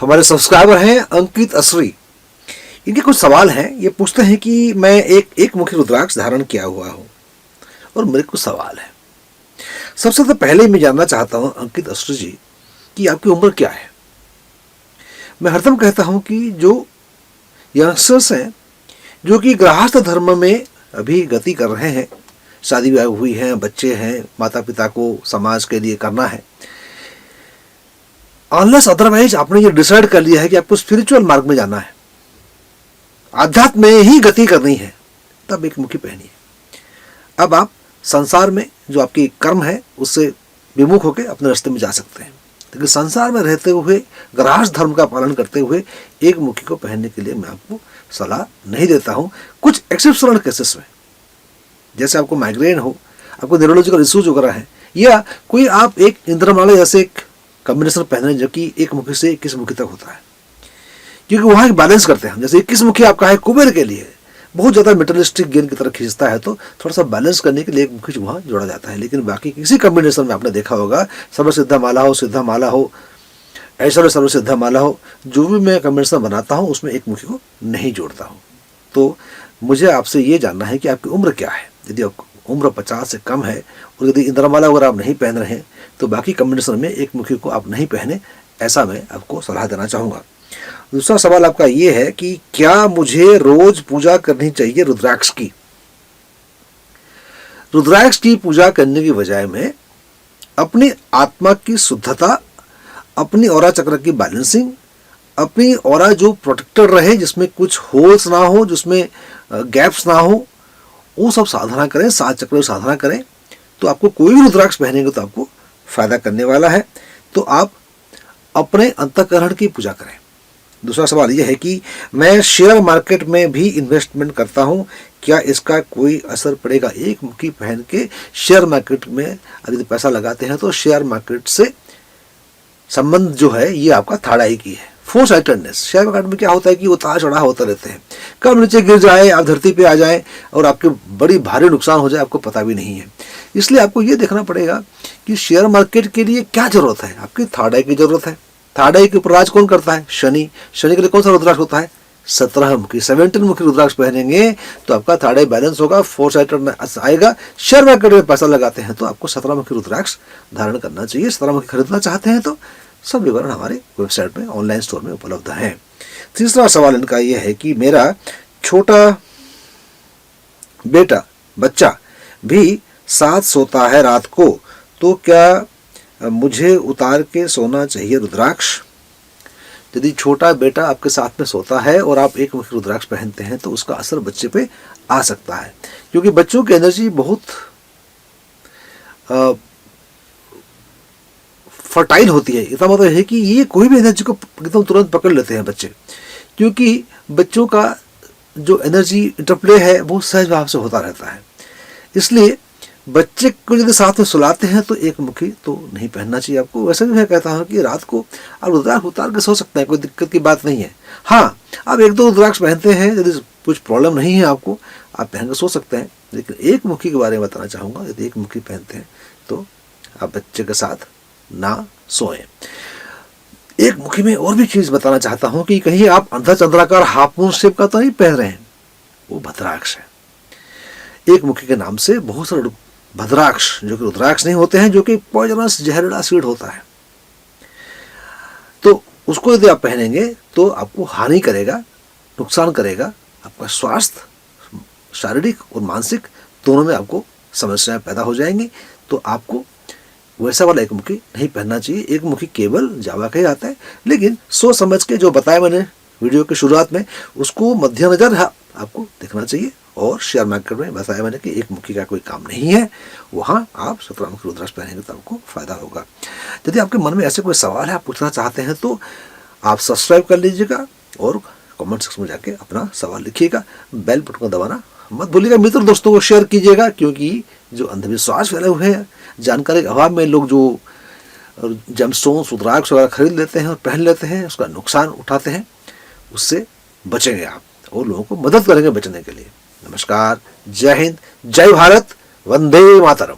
हमारे सब्सक्राइबर हैं अंकित असरी। इनके कुछ सवाल हैं। ये पूछते हैं कि मैं एक मुखी रुद्राक्ष धारण किया हुआ हूँ और मेरे कुछ सवाल है। सबसे तो पहले मैं जानना चाहता हूँ अंकित असरी जी कि आपकी उम्र क्या है। मैं हरदम कहता हूँ कि जो यंगस्टर्स हैं जो कि गृहस्थ धर्म में अभी गति कर रहे हैं, शादी ब्याह हुई है, बच्चे हैं, माता पिता को समाज के लिए करना है, अनलेस अदरवाइज आपने ये डिसाइड कर लिया है कि आपको स्पिरिचुअल मार्ग में जाना है, आध्यात्म में ही गति करनी है, तब एक मुखी पहनिए। अब आप संसार में जो आपकी कर्म है उससे विमुख होकर अपने रास्ते में जा सकते हैं, लेकिन संसार में रहते हुए गृहस्थ धर्म का पालन करते हुए एक मुखी को पहनने के लिए मैं आपको सलाह नहीं देता हूं। कुछ एक्सेप्शनल केसेस में, जैसे आपको माइग्रेन हो, आपको न्यूरोलॉजिकल इश्यूज वगैरह है, या कोई आप एक इंद्रमाला जैसे एक कॉम्बिनेशन पहन रहे हैं जो कि एक मुखी से 21 मुखी तक होता है, क्योंकि वहां एक बैलेंस करते हैं। जैसे 21 मुखी आपका है कुबेर के लिए, बहुत ज्यादा मेटलिस्टिक गेन की तरफ खींचता है, तो थोड़ा सा बैलेंस करने के लिए एक मुखी वहां जोड़ा जाता है। लेकिन बाकी किसी कॉम्बिनेशन में आपने देखा होगा, सर्वसिद्धा माला हो, सिद्धा माला हो, ऐश्वर्य सर्वसिद्धा माला हो, जो भी मैं कॉम्बिनेशन बनाता हूं उसमें एक मुखी को नहीं जोड़ता हूं। तो मुझे आपसे ये जानना है कि आपकी उम्र क्या है। यदि उम्र 50 से कम है और यदि इंद्रमाला वगैरह आप नहीं पहन रहे हैं तो बाकी कॉम्बिनेशन में एक मुखी को आप नहीं पहने, ऐसा मैं आपको सलाह देना चाहूँगा। दूसरा सवाल आपका ये है कि क्या मुझे रोज पूजा करनी चाहिए रुद्राक्ष की। रुद्राक्ष की पूजा करने की बजाय में अपनी आत्मा की शुद्धता, अपनी ऑरा चक्र की बैलेंसिंग, अपनी ऑरा जो प्रोटेक्टेड रहे, जिसमें कुछ होल्स ना हो, जिसमें गैप्स ना हो, वो सब साधना करें, 7 चक्र साधना करें, तो आपको कोई भी रुद्राक्ष पहनेंगे तो आपको फायदा करने वाला है। तो आप अपने अंतःकरण की पूजा करें। दूसरा सवाल यह है कि मैं शेयर मार्केट में भी इन्वेस्टमेंट करता हूं, क्या इसका कोई असर पड़ेगा। एक मुखी पहन के शेयर मार्केट में अगर पैसा लगाते हैं तो शेयर मार्केट से संबंध जो है ये आपका थर्ड आई की है, फोर साइटेडनेस। शेयर मार्केट में क्या होता है कि उतार चढ़ाव होता रहते हैं, कब नीचे गिर जाए, आप धरती पे आ जाए और आपके बड़ी भारी नुकसान हो जाए, आपको पता भी नहीं है। इसलिए आपको ये देखना पड़ेगा कि शेयर मार्केट के लिए क्या जरूरत है। आपकी थर्ड आई की जरूरत है। थर्ड आई के ऊपर राज कौन करता है? शनि। शनि के लिए कौन सा रुद्राक्ष होता है? 17 मुखी, 17 मुखी रुद्राक्ष पहनेंगे तो आपका थर्ड आई बैलेंस होगा, फोर साइटेड आएगा। शेयर मार्केट में पैसा लगाते हैं तो आपको 17 मुखी रुद्राक्ष धारण करना चाहिए। 17 मुखी खरीदना चाहते हैं तो सब विवरण हमारे वेबसाइट में, ऑनलाइन स्टोर में उपलब्ध है। तीसरा सवाल इनका यह है कि मेरा छोटा बच्चा भी साथ सोता है रात को, तो क्या मुझे उतार के सोना चाहिए रुद्राक्ष। यदि छोटा बेटा आपके साथ में सोता है और आप एक मुखी रुद्राक्ष पहनते हैं तो उसका असर बच्चे पे आ सकता है, क्योंकि बच्चों की एनर्जी बहुत फर्टाइल होती है। इसका मतलब है कि ये कोई भी एनर्जी को एकदम तुरंत पकड़ लेते हैं बच्चे, क्योंकि बच्चों का जो एनर्जी इंटरप्ले है वो सहज भाव से होता रहता है। इसलिए बच्चे को यदि साथ में सुलाते हैं तो एक मुखी तो नहीं पहनना चाहिए आपको। वैसे भी मैं कहता हूँ कि रात को आप रुद्राक्ष उतार के सो सकते हैं, कोई दिक्कत की बात नहीं है। हाँ, आप 1-2 रुद्राक्ष पहनते हैं, यदि कुछ प्रॉब्लम नहीं है आपको, आप पहन के सो सकते हैं। लेकिन एक मुखी के बारे में बताना चाहूँगा, यदि एक मुखी पहनते हैं तो आप बच्चे के साथ ना सोएं। एक मुखी में और भी चीज बताना चाहता हूं कि कहीं आप अंधा चंद्राकार हाफ मून शेप का तो नहीं पहन रहे हैं, वो भद्राक्ष है। एक मुखी के नाम से बहुत सारे भद्राक्ष जो कि रुद्राक्ष नहीं होते हैं, जो कि पॉइजनस जहरीला सीड होता है, तो उसको यदि आप पहनेंगे तो आपको हानि करेगा, नुकसान करेगा। आपका स्वास्थ्य शारीरिक और मानसिक दोनों में आपको समस्याएं पैदा हो जाएंगी। तो आपको वैसा वाला एक मुखी नहीं पहनना चाहिए। एक मुखी केवल जावा का ही आता है, लेकिन सोच समझ के जो बताया मैंने वीडियो की शुरुआत में उसको मद्देनजर आपको देखना चाहिए। और शेयर मार्केट में बताया मैंने कि एक मुखी का कोई काम नहीं है, वहाँ आप 17 मुखी रुद्राक्ष पहनेंगे तो आपको फायदा होगा। यदि आपके मन में ऐसे कोई सवाल है, आप पूछना चाहते हैं, तो आप सब्सक्राइब कर लीजिएगा और कमेंट सेक्शन में जाके अपना सवाल लिखिएगा। बेल बटन को दबाना मत भूलिएगा। मित्र दोस्तों को शेयर कीजिएगा, क्योंकि जो अंधविश्वास फैले हुए हैं, जानकारी के अभाव में लोग जो जेमस्टोन्स रुद्राक्ष वगैरह खरीद लेते हैं और पहन लेते हैं, उसका नुकसान उठाते हैं, उससे बचेंगे आप और लोगों को मदद करेंगे बचने के लिए। नमस्कार, जय हिंद, जय भारत, वंदे मातरम।